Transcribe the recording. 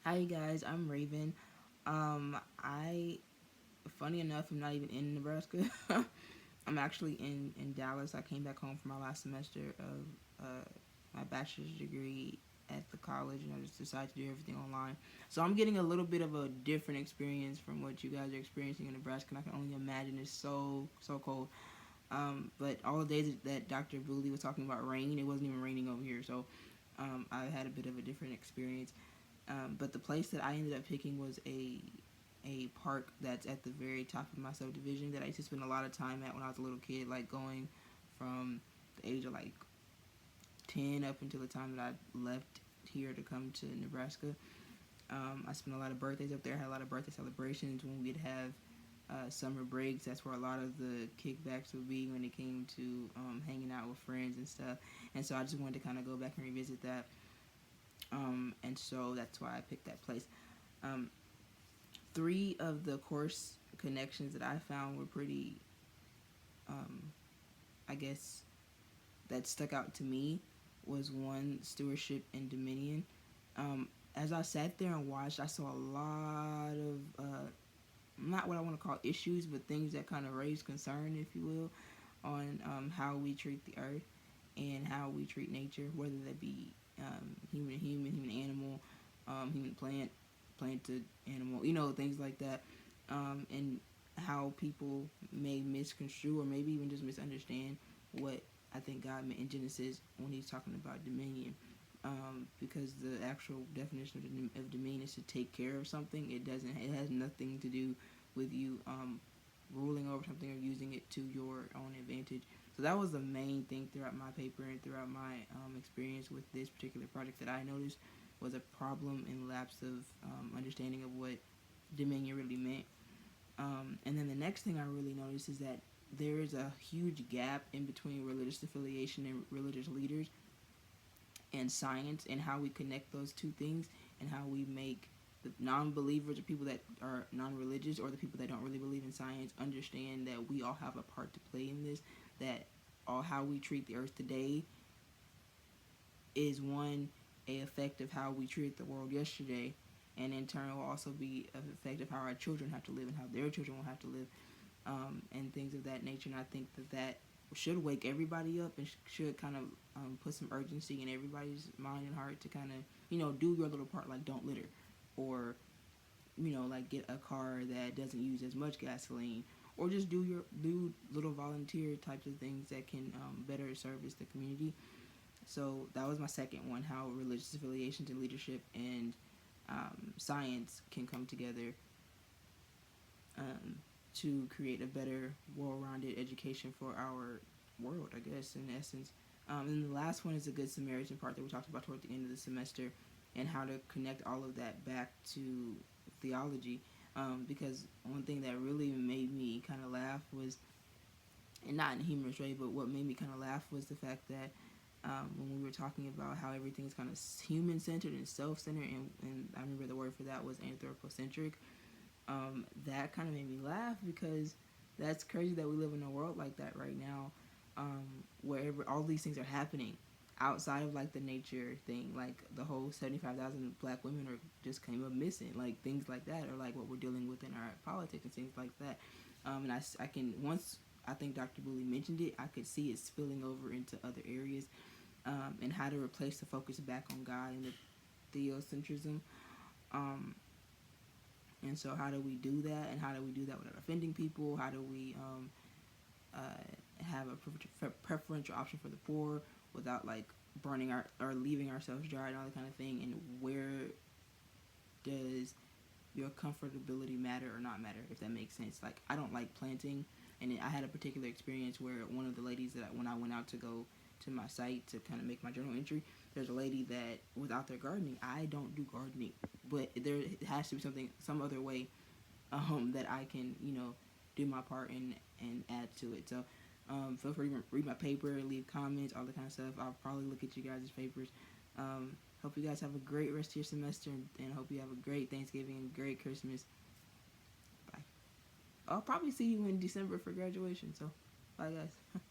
Hi guys, I'm Raven. I, funny enough, I'm not even in Nebraska. I'm actually in Dallas. I came back home for my last semester of my bachelor's degree at the college, and I just decided to do everything online. So I'm getting a little bit of a different experience from what you guys are experiencing in Nebraska, and I can only imagine it's so cold. But all the days that Dr. Booley was talking about rain, it wasn't even raining over here, so I had a bit of a different experience. But the place that I ended up picking was a park that's at the very top of my subdivision that I used to spend a lot of time at when I was a little kid, like going from the age of like 10 up until the time that I left here to come to Nebraska. I spent a lot of birthdays up there. I had a lot of birthday celebrations when we'd have summer breaks. That's where a lot of the kickbacks would be when it came to hanging out with friends and stuff. And so I just wanted to kind of go back and revisit that. And so that's why I picked that place. Um, Three of the course connections that I found were pretty, um, I guess, that stuck out to me was one, stewardship and dominion. As I sat there and watched, I saw a lot of not what I want to call issues, but things that kind of raise concern, if you will, on how we treat the earth and how we treat nature, whether that be human animal, human plant to animal, things like that, and how people may misconstrue or maybe even just misunderstand what I think God meant in Genesis when He's talking about dominion. Because the actual definition of dominion is to take care of something. It doesn't. It has nothing to do with you ruling over something or using it to your own advantage. So that was the main thing throughout my paper and throughout my experience with this particular project that I noticed was a problem in lapse of understanding of what dominion really meant. And then the next thing I really noticed is that there is a huge gap in between religious affiliation and religious leaders and science, and how we connect those two things, and how we make the non-believers or people that are non-religious or the people that don't really believe in science understand that we all have a part to play in this, that all how we treat the earth today is one a effect of how we treated the world yesterday, and in turn will also be an effect of how our children have to live and how their children will have to live, and things of that nature. And I think that should wake everybody up and should kind of put some urgency in everybody's mind and heart to kind of do your little part, like don't litter, or like get a car that doesn't use as much gasoline, or just do little volunteer types of things that can better service the community. So that was my second one: how religious affiliations and leadership and science can come together um, to create a better, well-rounded education for our world, I guess, in essence. And the last one is the Good Samaritan part that we talked about toward the end of the semester, and how to connect all of that back to theology. Because one thing that really made me kind of laugh was, and not in a humorous way, but what made me kind of laugh was the fact that when we were talking about how everything is kind of human-centered and self-centered, and I remember the word for that was anthropocentric. That kind of made me laugh because that's crazy that we live in a world like that right now, where all these things are happening outside of like the nature thing, like the whole 75,000 black women are just came up missing, like things like that, or like what we're dealing with in our politics and things like that. And I can, once I think Dr. Booley mentioned it, I could see it spilling over into other areas, and how to replace the focus back on God and the theocentrism. Um, and so, how do we do that? And how do we do that without offending people? How do we have a preferential option for the poor without like burning our or leaving ourselves dry and all that kind of thing? And where does your comfortability matter or not matter, if that makes sense? Like, I don't like planting, and I had a particular experience where one of the ladies that when I went out to go to my site to kind of make my journal entry, there's a lady that was out there gardening. I don't do gardening, but there has to be some other way that I can do my part and add to it. So feel free to read my paper, leave comments, all that kind of stuff. I'll probably look at you guys' papers. Hope you guys have a great rest of your semester, and hope you have a great Thanksgiving and great Christmas. Bye. I'll probably see you in December for graduation, so bye guys.